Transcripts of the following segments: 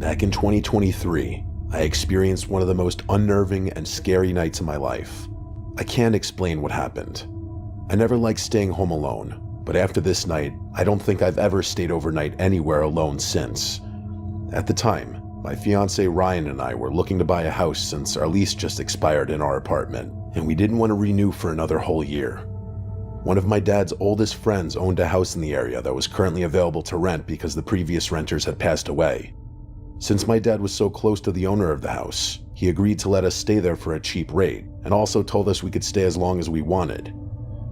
Back in 2023, I experienced one of the most unnerving and scary nights of my life. I can't explain what happened. I never liked staying home alone, but after this night, I don't think I've ever stayed overnight anywhere alone since. At the time, my fiance Ryan and I were looking to buy a house since our lease just expired in our apartment, and we didn't want to renew for another whole year. One of my dad's oldest friends owned a house in the area that was currently available to rent because the previous renters had passed away. Since my dad was so close to the owner of the house, he agreed to let us stay there for a cheap rate, and also told us we could stay as long as we wanted.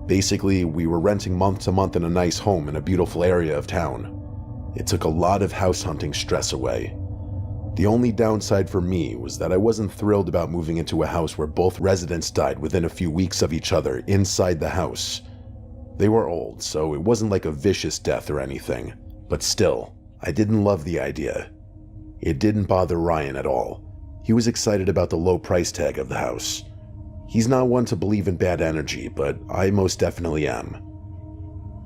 Basically, we were renting month to month in a nice home in a beautiful area of town. It took a lot of house hunting stress away. The only downside for me was that I wasn't thrilled about moving into a house where both residents died within a few weeks of each other inside the house. They were old, so it wasn't like a vicious death or anything, but still, I didn't love the idea. It didn't bother Ryan at all. He was excited about the low price tag of the house. He's not one to believe in bad energy, but I most definitely am.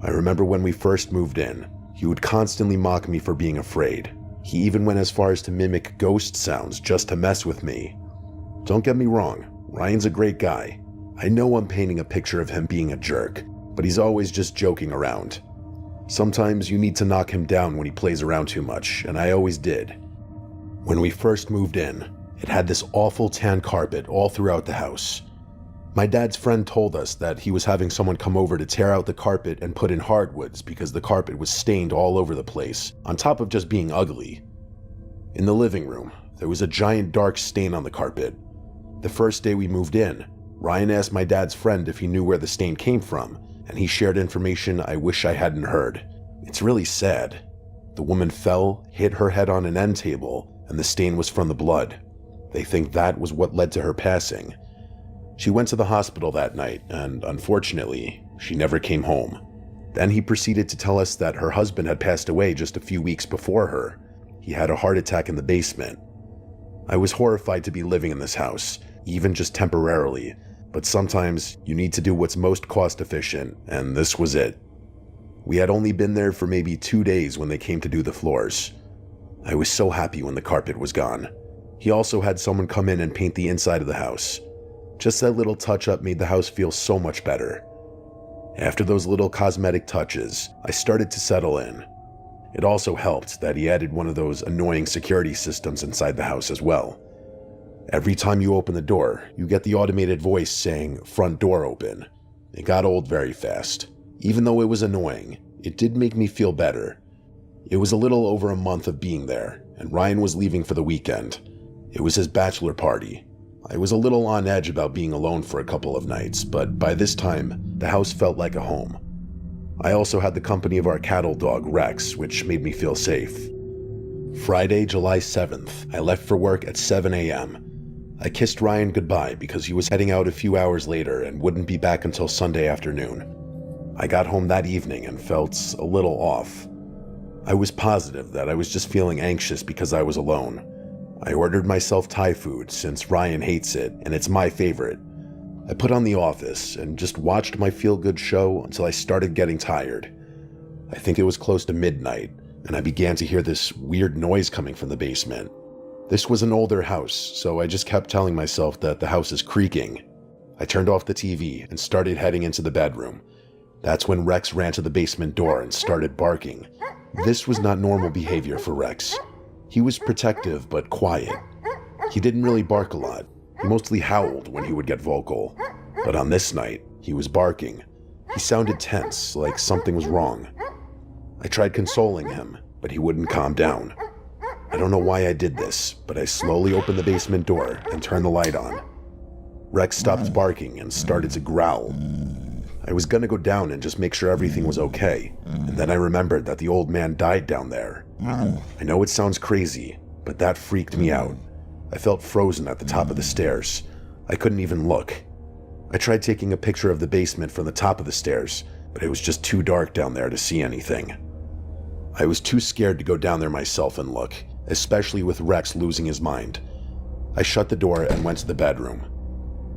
I remember when we first moved in, he would constantly mock me for being afraid. He even went as far as to mimic ghost sounds just to mess with me. Don't get me wrong, Ryan's a great guy. I know I'm painting a picture of him being a jerk, but he's always just joking around. Sometimes you need to knock him down when he plays around too much, and I always did. When we first moved in, it had this awful tan carpet all throughout the house. My dad's friend told us that he was having someone come over to tear out the carpet and put in hardwoods because the carpet was stained all over the place, on top of just being ugly. In the living room, there was a giant dark stain on the carpet. The first day we moved in, Ryan asked my dad's friend if he knew where the stain came from, and he shared information I wish I hadn't heard. It's really sad. The woman fell, hit her head on an end table, and the stain was from the blood. They think that was what led to her passing. She went to the hospital that night, and unfortunately, she never came home. Then he proceeded to tell us that her husband had passed away just a few weeks before her. He had a heart attack in the basement. I was horrified to be living in this house, even just temporarily, but sometimes you need to do what's most cost efficient, and this was it. We had only been there for maybe 2 days when they came to do the floors. I was so happy when the carpet was gone. He also had someone come in and paint the inside of the house. Just that little touch-up made the house feel so much better. After those little cosmetic touches, I started to settle in. It also helped that he added one of those annoying security systems inside the house as well. Every time you open the door, you get the automated voice saying, "Front door open." It got old very fast. Even though it was annoying, it did make me feel better. It was a little over a month of being there, and Ryan was leaving for the weekend. It was his bachelor party. I was a little on edge about being alone for a couple of nights, but by this time, the house felt like a home. I also had the company of our cattle dog, Rex, which made me feel safe. Friday, July 7th, I left for work at 7 a.m. I kissed Ryan goodbye because he was heading out a few hours later and wouldn't be back until Sunday afternoon. I got home that evening and felt a little off. I was positive that I was just feeling anxious because I was alone. I ordered myself Thai food since Ryan hates it and it's my favorite. I put on The Office and just watched my feel-good show until I started getting tired. I think it was close to midnight, and I began to hear this weird noise coming from the basement. This was an older house, so I just kept telling myself that the house is creaking. I turned off the TV and started heading into the bedroom. That's when Rex ran to the basement door and started barking. This was not normal behavior for Rex. He was protective but quiet. He didn't really bark a lot. He mostly howled when he would get vocal. But on this night, he was barking. He sounded tense, like something was wrong. I tried consoling him, but he wouldn't calm down. I don't know why I did this, but I slowly opened the basement door and turned the light on. Rex stopped barking and started to growl. I was gonna go down and just make sure everything was okay, and then I remembered that the old man died down there. I know it sounds crazy, but that freaked me out. I felt frozen at the top of the stairs. I couldn't even look. I tried taking a picture of the basement from the top of the stairs, but it was just too dark down there to see anything. I was too scared to go down there myself and look, especially with Rex losing his mind. I shut the door and went to the bedroom.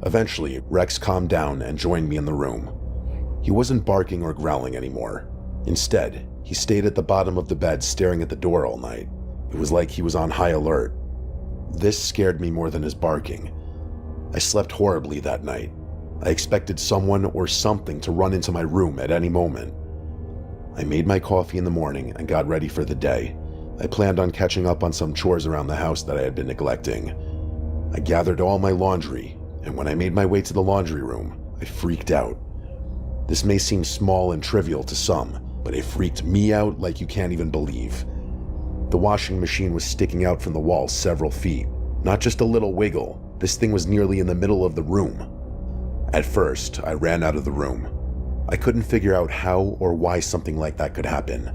Eventually, Rex calmed down and joined me in the room. He wasn't barking or growling anymore. Instead, he stayed at the bottom of the bed staring at the door all night. It was like he was on high alert. This scared me more than his barking. I slept horribly that night. I expected someone or something to run into my room at any moment. I made my coffee in the morning and got ready for the day. I planned on catching up on some chores around the house that I had been neglecting. I gathered all my laundry, and when I made my way to the laundry room, I freaked out. This may seem small and trivial to some, but it freaked me out like you can't even believe. The washing machine was sticking out from the wall several feet. Not just a little wiggle, this thing was nearly in the middle of the room. At first, I ran out of the room. I couldn't figure out how or why something like that could happen.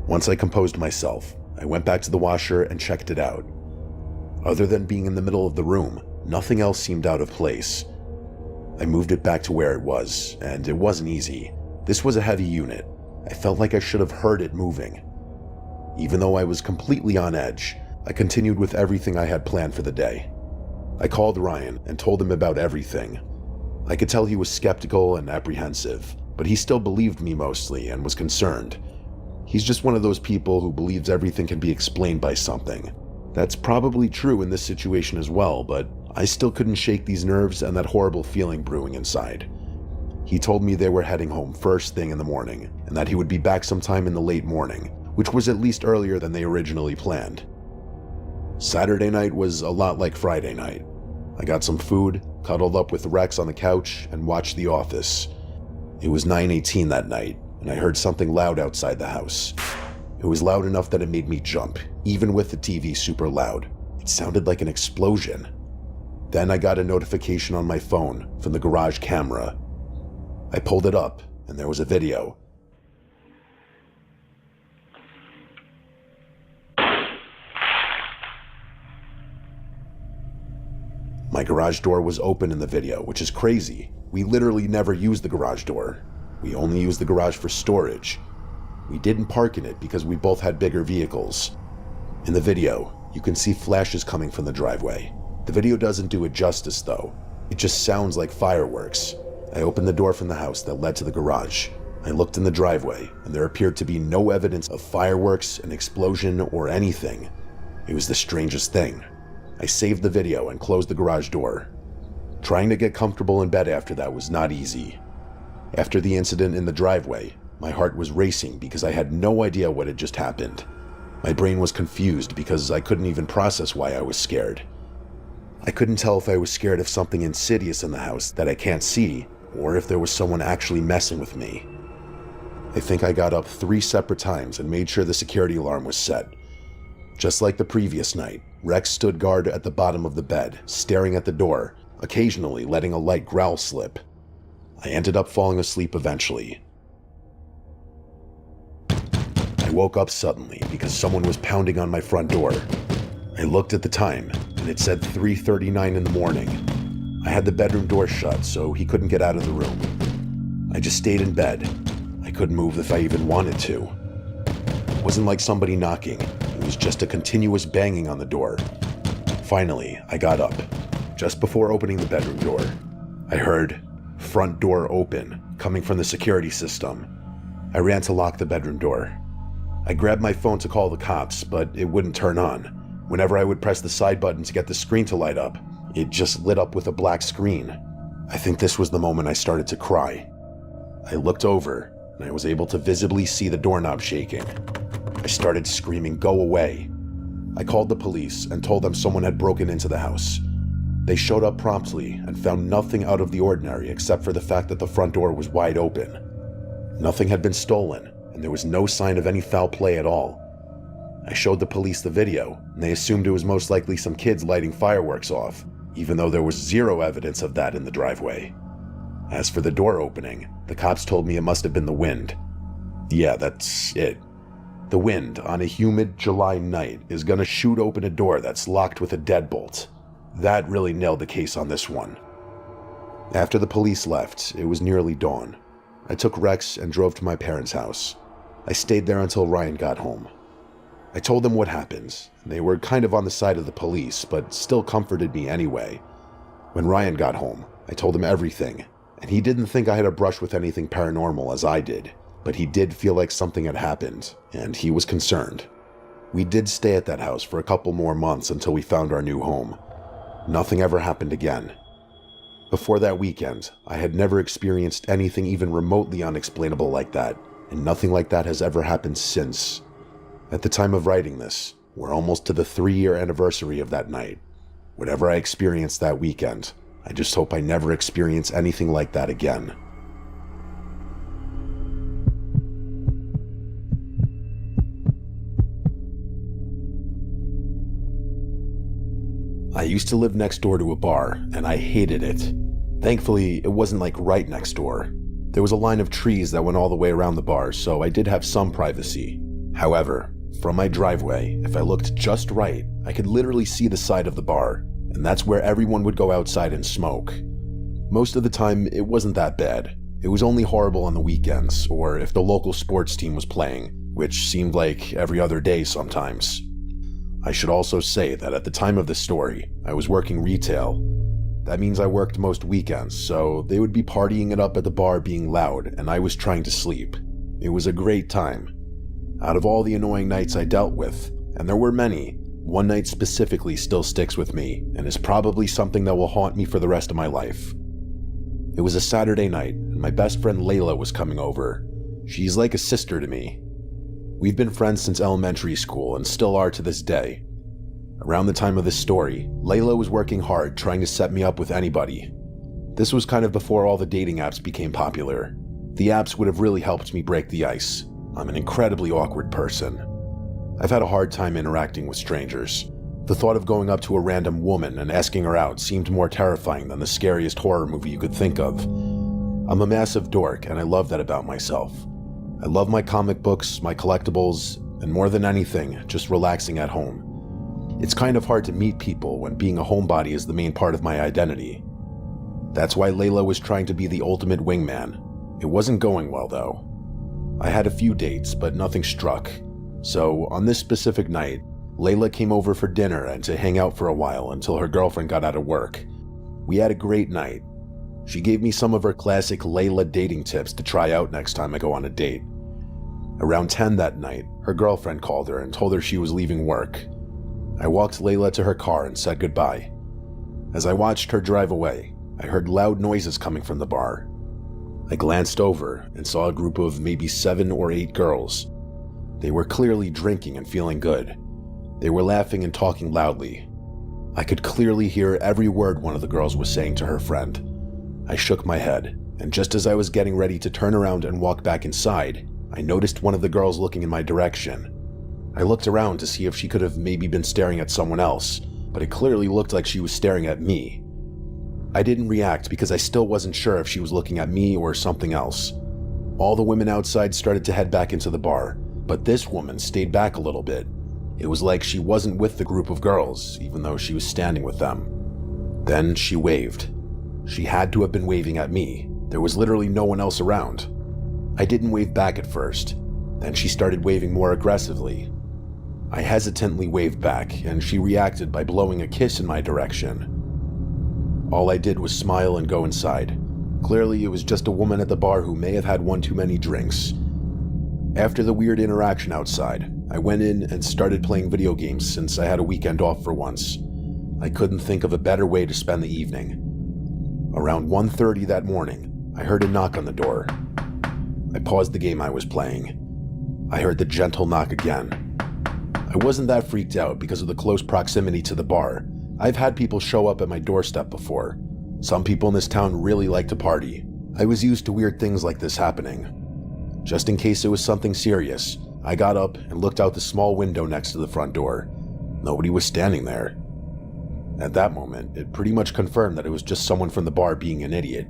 Once I composed myself, I went back to the washer and checked it out. Other than being in the middle of the room, nothing else seemed out of place. I moved it back to where it was, and it wasn't easy. This was a heavy unit. I felt like I should have heard it moving. Even though I was completely on edge, I continued with everything I had planned for the day. I called Ryan and told him about everything. I could tell he was skeptical and apprehensive, but he still believed me mostly and was concerned. He's just one of those people who believes everything can be explained by something. That's probably true in this situation as well, but I still couldn't shake these nerves and that horrible feeling brewing inside. He told me they were heading home first thing in the morning, and that he would be back sometime in the late morning, which was at least earlier than they originally planned. Saturday night was a lot like Friday night. I got some food, cuddled up with Rex on the couch, and watched The Office. It was 9:18 that night, and I heard something loud outside the house. It was loud enough that it made me jump, even with the TV super loud. It sounded like an explosion. Then I got a notification on my phone from the garage camera. I pulled it up, and there was a video. My garage door was open in the video, which is crazy. We literally never used the garage door. We only used the garage for storage. We didn't park in it because we both had bigger vehicles. In the video, you can see flashes coming from the driveway. The video doesn't do it justice though. It just sounds like fireworks. I opened the door from the house that led to the garage. I looked in the driveway, and there appeared to be no evidence of fireworks, an explosion, or anything. It was the strangest thing. I saved the video and closed the garage door. Trying to get comfortable in bed after that was not easy. After the incident in the driveway, my heart was racing because I had no idea what had just happened. My brain was confused because I couldn't even process why I was scared. I couldn't tell if I was scared of something insidious in the house that I can't see, or if there was someone actually messing with me. I think I got up 3 separate times and made sure the security alarm was set. Just like the previous night, Rex stood guard at the bottom of the bed, staring at the door, occasionally letting a light growl slip. I ended up falling asleep eventually. I woke up suddenly because someone was pounding on my front door. I looked at the time, and it said 3:39 in the morning. I had the bedroom door shut, so he couldn't get out of the room. I just stayed in bed. I couldn't move if I even wanted to. It wasn't like somebody knocking. It was just a continuous banging on the door. Finally, I got up. Just before opening the bedroom door, I heard front door open, coming from the security system. I ran to lock the bedroom door. I grabbed my phone to call the cops, but it wouldn't turn on. Whenever I would press the side button to get the screen to light up, it just lit up with a black screen. I think this was the moment I started to cry. I looked over, and I was able to visibly see the doorknob shaking. I started screaming, "Go away!" I called the police and told them someone had broken into the house. They showed up promptly and found nothing out of the ordinary except for the fact that the front door was wide open. Nothing had been stolen, and there was no sign of any foul play at all. I showed the police the video, and they assumed it was most likely some kids lighting fireworks off, even though there was zero evidence of that in the driveway. As for the door opening, the cops told me it must have been the wind. Yeah, that's it. The wind on a humid July night is gonna shoot open a door that's locked with a deadbolt. That really nailed the case on this one. After the police left, it was nearly dawn. I took Rex and drove to my parents' house. I stayed there until Ryan got home. I told them what happened. They were kind of on the side of the police, but still comforted me anyway. When Ryan got home, I told him everything, and he didn't think I had a brush with anything paranormal as I did, but he did feel like something had happened, and he was concerned. We did stay at that house for a couple more months until we found our new home. Nothing ever happened again. Before that weekend, I had never experienced anything even remotely unexplainable like that, and nothing like that has ever happened since. At the time of writing this, we're almost to the 3-year anniversary of that night. Whatever I experienced that weekend, I just hope I never experience anything like that again. I used to live next door to a bar, and I hated it. Thankfully, it wasn't like right next door. There was a line of trees that went all the way around the bar, so I did have some privacy. However, from my driveway, if I looked just right, I could literally see the side of the bar, and that's where everyone would go outside and smoke. Most of the time, it wasn't that bad. It was only horrible on the weekends, or if the local sports team was playing, which seemed like every other day sometimes. I should also say that at the time of this story, I was working retail. That means I worked most weekends, so they would be partying it up at the bar being loud, and I was trying to sleep. It was a great time. Out of all the annoying nights I dealt with, and there were many, one night specifically still sticks with me, and is probably something that will haunt me for the rest of my life. It was a Saturday night, and my best friend Layla was coming over. She's like a sister to me. We've been friends since elementary school and still are to this day. Around the time of this story, Layla was working hard trying to set me up with anybody. This was kind of before all the dating apps became popular. The apps would have really helped me break the ice. I'm an incredibly awkward person. I've had a hard time interacting with strangers. The thought of going up to a random woman and asking her out seemed more terrifying than the scariest horror movie you could think of. I'm a massive dork, and I love that about myself. I love my comic books, my collectibles, and more than anything, just relaxing at home. It's kind of hard to meet people when being a homebody is the main part of my identity. That's why Layla was trying to be the ultimate wingman. It wasn't going well, though. I had a few dates, but nothing struck. So, on this specific night, Layla came over for dinner and to hang out for a while until her girlfriend got out of work. We had a great night. She gave me some of her classic Layla dating tips to try out next time I go on a date. Around 10 that night, her girlfriend called her and told her she was leaving work. I walked Layla to her car and said goodbye. As I watched her drive away, I heard loud noises coming from the bar. I glanced over and saw a group of maybe 7 or 8 girls. They were clearly drinking and feeling good. They were laughing and talking loudly. I could clearly hear every word one of the girls was saying to her friend. I shook my head, and just as I was getting ready to turn around and walk back inside, I noticed one of the girls looking in my direction. I looked around to see if she could have maybe been staring at someone else, but it clearly looked like she was staring at me. I didn't react because I still wasn't sure if she was looking at me or something else. All the women outside started to head back into the bar, but this woman stayed back a little bit. It was like she wasn't with the group of girls, even though she was standing with them. Then she waved. She had to have been waving at me. There was literally no one else around. I didn't wave back at first. Then she started waving more aggressively. I hesitantly waved back, and she reacted by blowing a kiss in my direction. All I did was smile and go inside. Clearly, it was just a woman at the bar who may have had one too many drinks. After the weird interaction outside, I went in and started playing video games since I had a weekend off for once. I couldn't think of a better way to spend the evening. Around 1:30 that morning, I heard a knock on the door. I paused the game I was playing. I heard the gentle knock again. I wasn't that freaked out because of the close proximity to the bar. I've had people show up at my doorstep before. Some people in this town really like to party. I was used to weird things like this happening. Just in case it was something serious, I got up and looked out the small window next to the front door. Nobody was standing there. At that moment, it pretty much confirmed that it was just someone from the bar being an idiot.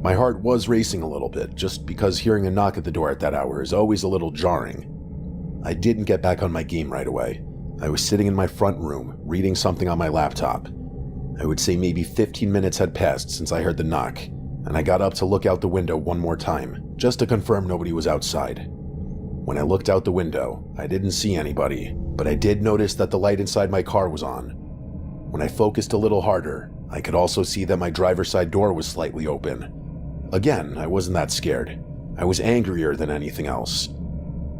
My heart was racing a little bit, just because hearing a knock at the door at that hour is always a little jarring. I didn't get back on my game right away. I was sitting in my front room, reading something on my laptop. I would say maybe 15 minutes had passed since I heard the knock, and I got up to look out the window one more time, just to confirm nobody was outside. When I looked out the window, I didn't see anybody, but I did notice that the light inside my car was on. When I focused a little harder, I could also see that my driver's side door was slightly open. Again, I wasn't that scared. I was angrier than anything else.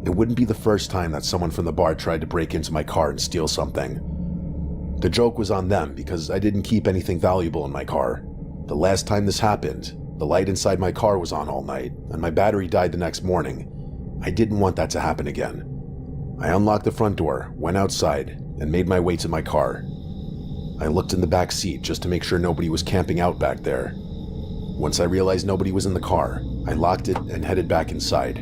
It wouldn't be the first time that someone from the bar tried to break into my car and steal something. The joke was on them because I didn't keep anything valuable in my car. The last time this happened, the light inside my car was on all night, and my battery died the next morning. I didn't want that to happen again. I unlocked the front door, went outside, and made my way to my car. I looked in the back seat just to make sure nobody was camping out back there. Once I realized nobody was in the car, I locked it and headed back inside.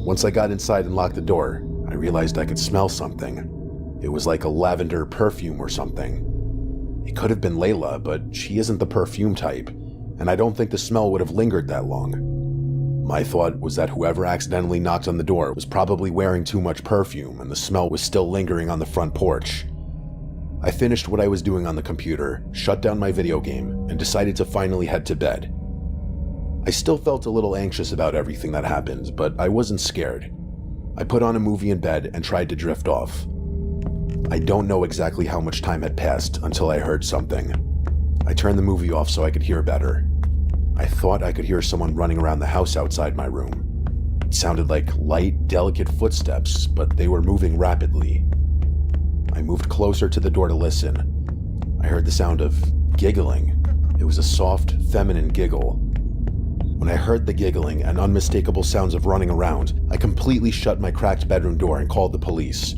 Once I got inside and locked the door, I realized I could smell something. It was like a lavender perfume or something. It could have been Layla, but she isn't the perfume type, and I don't think the smell would have lingered that long. My thought was that whoever accidentally knocked on the door was probably wearing too much perfume and the smell was still lingering on the front porch. I finished what I was doing on the computer, shut down my video game, and decided to finally head to bed. I still felt a little anxious about everything that happened, but I wasn't scared. I put on a movie in bed and tried to drift off. I don't know exactly how much time had passed until I heard something. I turned the movie off so I could hear better. I thought I could hear someone running around the house outside my room. It sounded like light, delicate footsteps, but they were moving rapidly. I moved closer to the door to listen. I heard the sound of giggling. It was a soft, feminine giggle. When I heard the giggling and unmistakable sounds of running around, I completely shut my cracked bedroom door and called the police.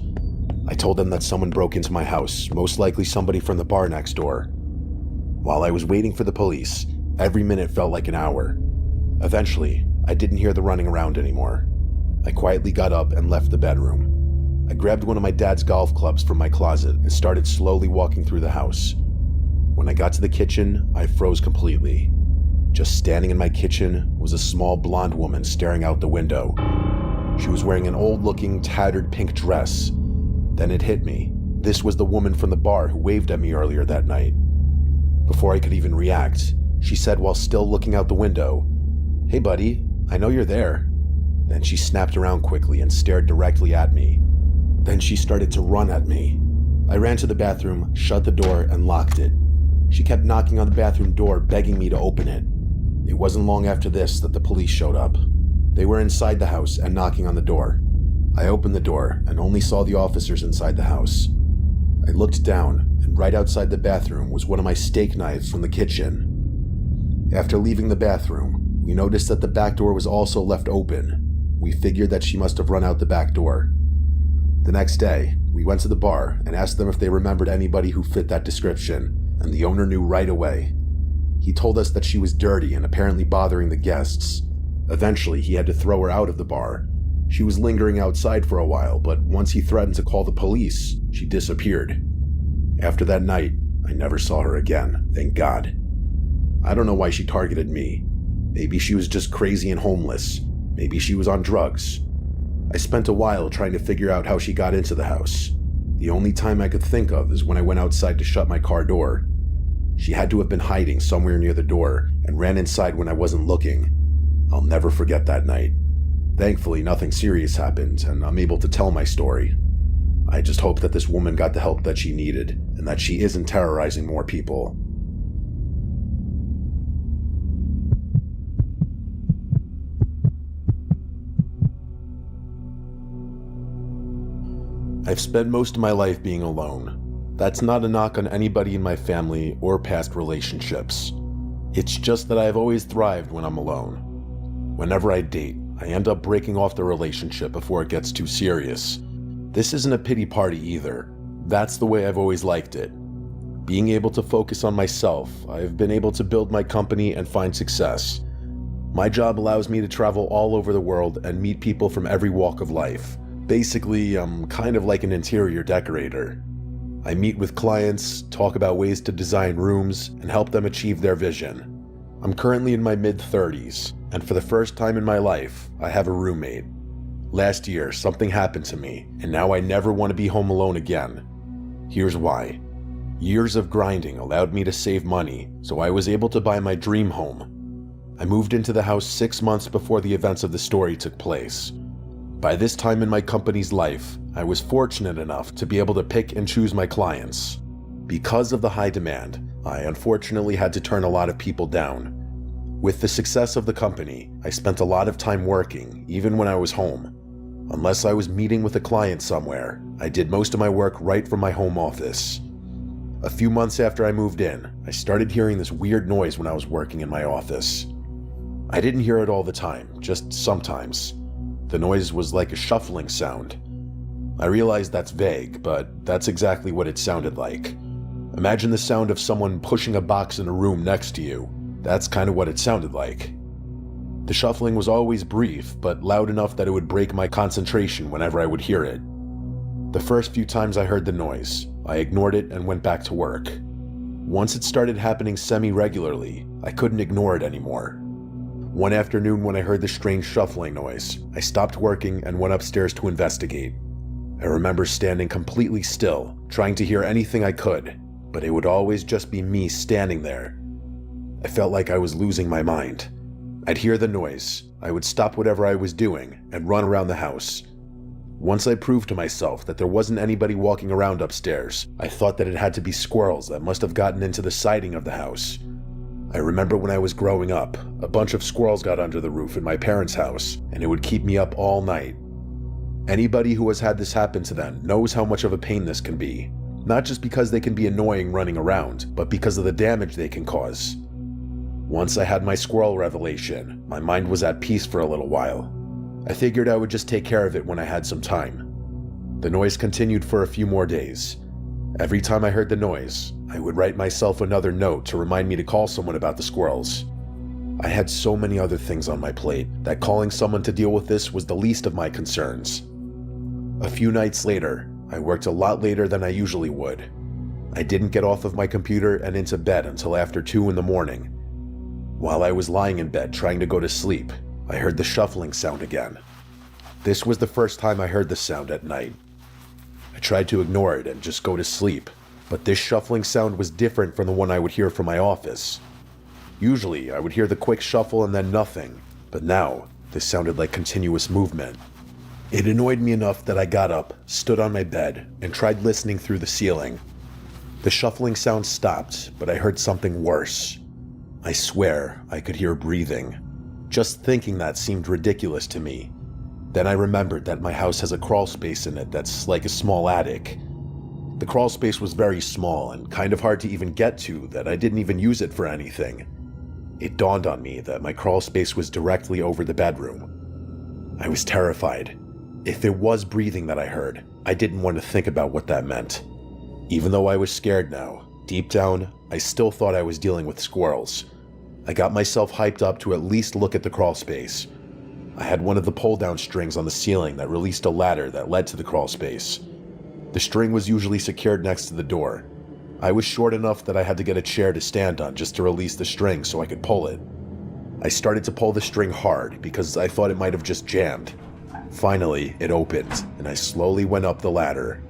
I told them that someone broke into my house, most likely somebody from the bar next door. While I was waiting for the police, every minute felt like an hour. Eventually, I didn't hear the running around anymore. I quietly got up and left the bedroom. I grabbed one of my dad's golf clubs from my closet and started slowly walking through the house. When I got to the kitchen, I froze completely. Just standing in my kitchen was a small blonde woman staring out the window. She was wearing an old-looking, tattered pink dress. Then it hit me. This was the woman from the bar who waved at me earlier that night. Before I could even react, she said while still looking out the window, "Hey buddy, I know you're there." Then she snapped around quickly and stared directly at me. Then she started to run at me. I ran to the bathroom, shut the door, and locked it. She kept knocking on the bathroom door, begging me to open it. It wasn't long after this that the police showed up. They were inside the house and knocking on the door. I opened the door and only saw the officers inside the house. I looked down, and right outside the bathroom was one of my steak knives from the kitchen. After leaving the bathroom, we noticed that the back door was also left open. We figured that she must have run out the back door. The next day, we went to the bar and asked them if they remembered anybody who fit that description, and the owner knew right away. He told us that she was dirty and apparently bothering the guests. Eventually, he had to throw her out of the bar. She was lingering outside for a while, but once he threatened to call the police, she disappeared. After that night, I never saw her again, thank God. I don't know why she targeted me. Maybe she was just crazy and homeless. Maybe she was on drugs. I spent a while trying to figure out how she got into the house. The only time I could think of is when I went outside to shut my car door. She had to have been hiding somewhere near the door and ran inside when I wasn't looking. I'll never forget that night. Thankfully, nothing serious happened, and I'm able to tell my story. I just hope that this woman got the help that she needed, and that she isn't terrorizing more people. I've spent most of my life being alone. That's not a knock on anybody in my family or past relationships. It's just that I've always thrived when I'm alone. Whenever I date, I end up breaking off the relationship before it gets too serious. This isn't a pity party either. That's the way I've always liked it. Being able to focus on myself, I've been able to build my company and find success. My job allows me to travel all over the world and meet people from every walk of life. Basically, I'm kind of like an interior decorator. I meet with clients, talk about ways to design rooms, and help them achieve their vision. I'm currently in my mid-30s, and for the first time in my life, I have a roommate. Last year, something happened to me, and now I never want to be home alone again. Here's why. Years of grinding allowed me to save money, so I was able to buy my dream home. I moved into the house 6 months before the events of the story took place. By this time in my company's life, I was fortunate enough to be able to pick and choose my clients. Because of the high demand, I unfortunately had to turn a lot of people down. With the success of the company, I spent a lot of time working, even when I was home. Unless I was meeting with a client somewhere, I did most of my work right from my home office. A few months after I moved in, I started hearing this weird noise when I was working in my office. I didn't hear it all the time, just sometimes. The noise was like a shuffling sound. I realized that's vague, but that's exactly what it sounded like. Imagine the sound of someone pushing a box in a room next to you. That's kind of what it sounded like. The shuffling was always brief, but loud enough that it would break my concentration whenever I would hear it. The first few times I heard the noise, I ignored it and went back to work. Once it started happening semi-regularly, I couldn't ignore it anymore. One afternoon when I heard the strange shuffling noise, I stopped working and went upstairs to investigate. I remember standing completely still, trying to hear anything I could, but it would always just be me standing there. I felt like I was losing my mind. I'd hear the noise, I would stop whatever I was doing, and run around the house. Once I proved to myself that there wasn't anybody walking around upstairs, I thought that it had to be squirrels that must have gotten into the siding of the house. I remember when I was growing up, a bunch of squirrels got under the roof in my parents' house, and it would keep me up all night. Anybody who has had this happen to them knows how much of a pain this can be, not just because they can be annoying running around, but because of the damage they can cause. Once I had my squirrel revelation, my mind was at peace for a little while. I figured I would just take care of it when I had some time. The noise continued for a few more days. Every time I heard the noise, I would write myself another note to remind me to call someone about the squirrels. I had so many other things on my plate that calling someone to deal with this was the least of my concerns. A few nights later, I worked a lot later than I usually would. I didn't get off of my computer and into bed until after 2 in the morning. While I was lying in bed trying to go to sleep, I heard the shuffling sound again. This was the first time I heard the sound at night. I tried to ignore it and just go to sleep, but this shuffling sound was different from the one I would hear from my office. Usually, I would hear the quick shuffle and then nothing, but now, this sounded like continuous movement. It annoyed me enough that I got up, stood on my bed, and tried listening through the ceiling. The shuffling sound stopped, but I heard something worse. I swear I could hear breathing. Just thinking that seemed ridiculous to me. Then I remembered that my house has a crawl space in it that's like a small attic. The crawl space was very small and kind of hard to even get to that I didn't even use it for anything. It dawned on me that my crawl space was directly over the bedroom. I was terrified. If it was breathing that I heard, I didn't want to think about what that meant. Even though I was scared now, deep down, I still thought I was dealing with squirrels. I got myself hyped up to at least look at the crawl space. I had one of the pull-down strings on the ceiling that released a ladder that led to the crawl space. The string was usually secured next to the door. I was short enough that I had to get a chair to stand on just to release the string so I could pull it. I started to pull the string hard because I thought it might have just jammed. Finally, it opened, and I slowly went up the ladder.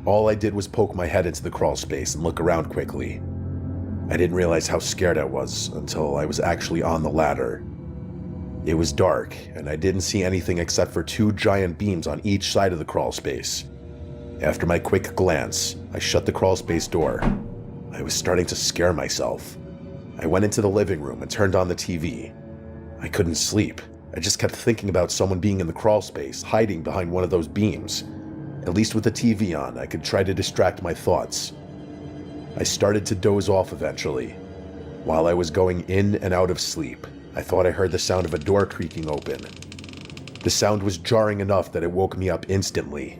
All I did was poke my head into the crawl space and look around quickly. I didn't realize how scared I was until I was actually on the ladder. It was dark, and I didn't see anything except for 2 giant beams on each side of the crawl space. After my quick glance, I shut the crawl space door. I was starting to scare myself. I went into the living room and turned on the TV. I couldn't sleep. I just kept thinking about someone being in the crawl space, hiding behind one of those beams. At least with the TV on, I could try to distract my thoughts. I started to doze off eventually. While I was going in and out of sleep, I thought I heard the sound of a door creaking open. The sound was jarring enough that it woke me up instantly.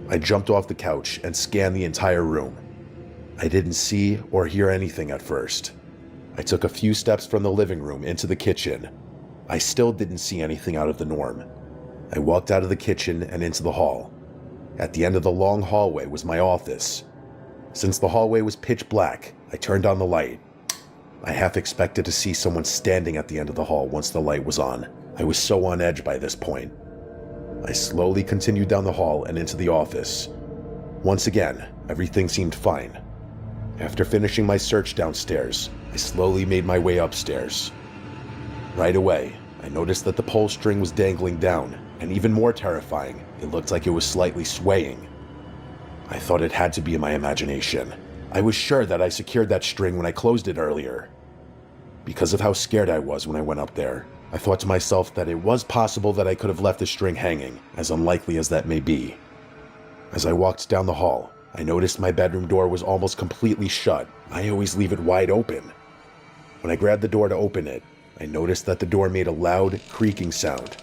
I jumped off the couch and scanned the entire room. I didn't see or hear anything at first. I took a few steps from the living room into the kitchen. I still didn't see anything out of the norm. I walked out of the kitchen and into the hall. At the end of the long hallway was my office. Since the hallway was pitch black, I turned on the light. I half expected to see someone standing at the end of the hall once the light was on. I was so on edge by this point. I slowly continued down the hall and into the office. Once again, everything seemed fine. After finishing my search downstairs, I slowly made my way upstairs. Right away, I noticed that the pole string was dangling down, and even more terrifying, it looked like it was slightly swaying. I thought it had to be in my imagination. I was sure that I secured that string when I closed it earlier. Because of how scared I was when I went up there, I thought to myself that it was possible that I could have left the string hanging, as unlikely as that may be. As I walked down the hall, I noticed my bedroom door was almost completely shut. I always leave it wide open. When I grabbed the door to open it, I noticed that the door made a loud, creaking sound.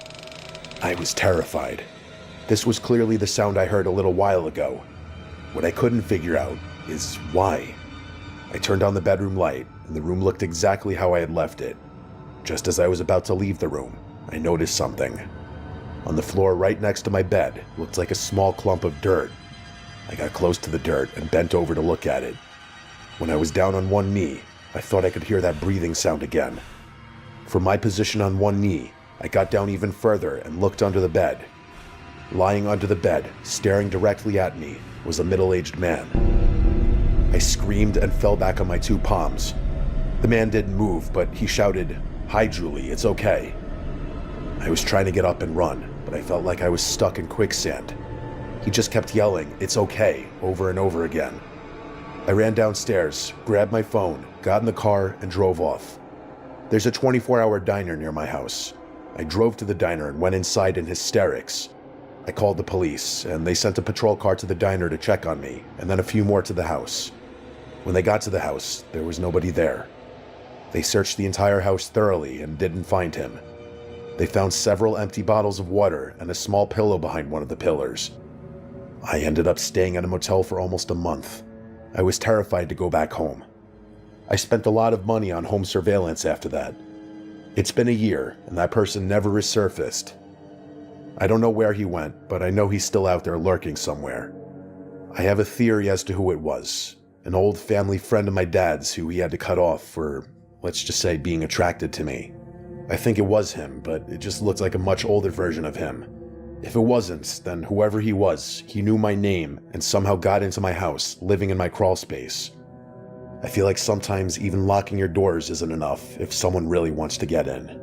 I was terrified. This was clearly the sound I heard a little while ago. What I couldn't figure out is why. I turned on the bedroom light, and the room looked exactly how I had left it. Just as I was about to leave the room, I noticed something. On the floor right next to my bed looked like a small clump of dirt. I got close to the dirt and bent over to look at it. When I was down on one knee, I thought I could hear that breathing sound again. From my position on one knee, I got down even further and looked under the bed. Lying under the bed, staring directly at me, was a middle-aged man. I screamed and fell back on my two palms. The man didn't move, but he shouted, "Hi, Julie, it's okay." I was trying to get up and run, but I felt like I was stuck in quicksand. He just kept yelling, "It's okay," over and over again. I ran downstairs, grabbed my phone, got in the car, and drove off. There's a 24-hour diner near my house. I drove to the diner and went inside in hysterics. I called the police, and they sent a patrol car to the diner to check on me, and then a few more to the house. When they got to the house, there was nobody there. They searched the entire house thoroughly and didn't find him. They found several empty bottles of water and a small pillow behind one of the pillars. I ended up staying at a motel for almost a month. I was terrified to go back home. I spent a lot of money on home surveillance after that. It's been a year, and that person never resurfaced. I don't know where he went, but I know he's still out there lurking somewhere. I have a theory as to who it was. An old family friend of my dad's who he had to cut off for, let's just say, being attracted to me. I think it was him, but it just looked like a much older version of him. If it wasn't, then whoever he was, he knew my name and somehow got into my house, living in my crawl space. I feel like sometimes even locking your doors isn't enough if someone really wants to get in.